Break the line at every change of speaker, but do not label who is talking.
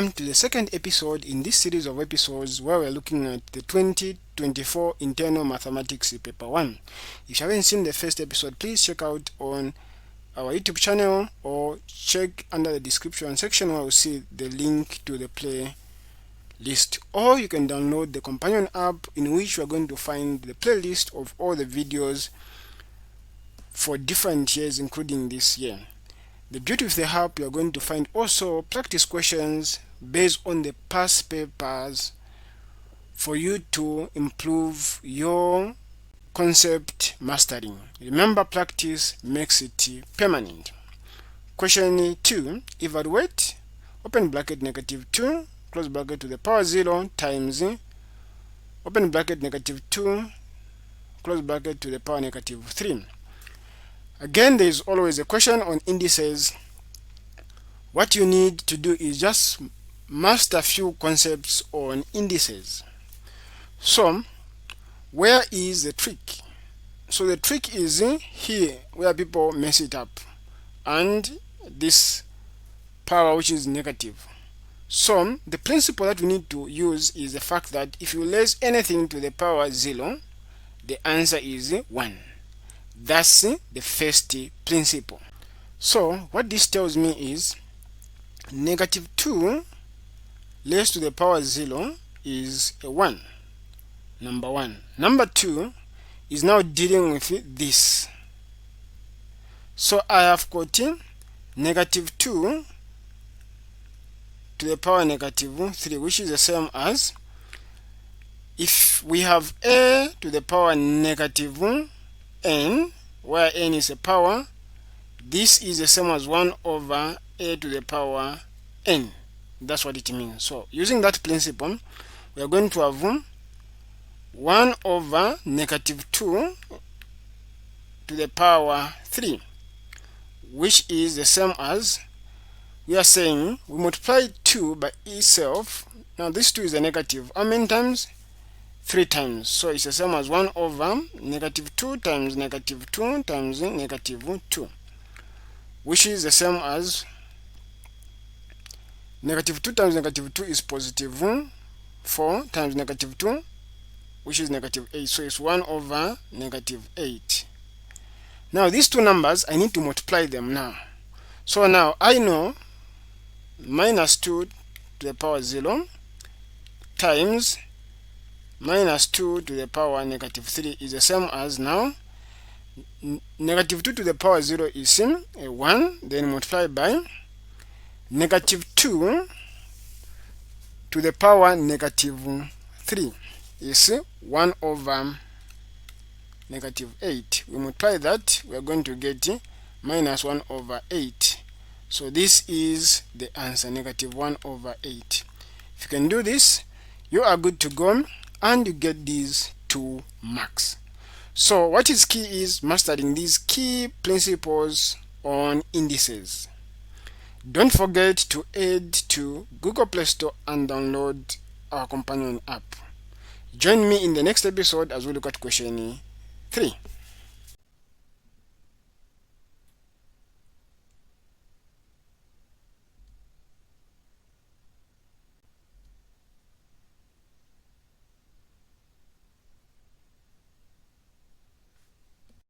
Welcome to the second episode in this series of episodes where we're looking at the 2024 Internal Mathematics Paper 1. If you haven't seen the first episode, please check out on our YouTube channel or check under the description section where you'll see the link to the playlist. Or you can download the companion app in which you are going to find the playlist of all the videos for different years including this year. The beauty of the app, you are going to find also practice questions based on the past papers for you to improve your concept mastering. Remember, practice makes it permanent. Question 2. Evaluate, open bracket negative 2, close bracket to the power 0 times, open bracket negative 2, close bracket to the power negative 3. Again, there is always a question on indices. What you need to do is just master a few concepts on indices. So, where is the trick? So the trick is here where people mess it up, and this power which is negative. So the principle that we need to use is the fact that if you raise anything to the power 0, the answer is 1. That's the first principle. So what this tells me is negative 2 raised to the power 0 is a 1. Number 1. Number 2 is now dealing with this. So I have got negative 2 to the power negative 3, which is the same as, if we have a to the power negative n, where n is a power, this is the same as 1 over a to the power n. That's what it means. So using that principle, we are going to have 1 over negative 2 to the power 3, which is the same as, we are saying we multiply 2 by itself. Now this 2 is a negative. How many times? 3 times. So it's the same as 1 over negative 2 times negative 2 times negative 2, which is the same as negative 2 times negative 2 is positive 4 times negative 2, which is negative 8. So it's 1 over negative 8. Now these two numbers, I need to multiply them now. So now I know minus 2 to the power 0 times minus 2 to the power negative 3 is the same as, now negative 2 to the power 0 is a 1, then multiply by negative 2 to the power negative 3 is 1 over negative 8. We multiply that, we are going to get minus 1 over 8. So this is the answer, negative 1 over 8. If you can do this, you are good to go, and you get these 2 marks. So what is key is mastering these key principles on indices. Don't forget to head to Google Play Store and download our companion app. Join me in the next episode as we look at question 3.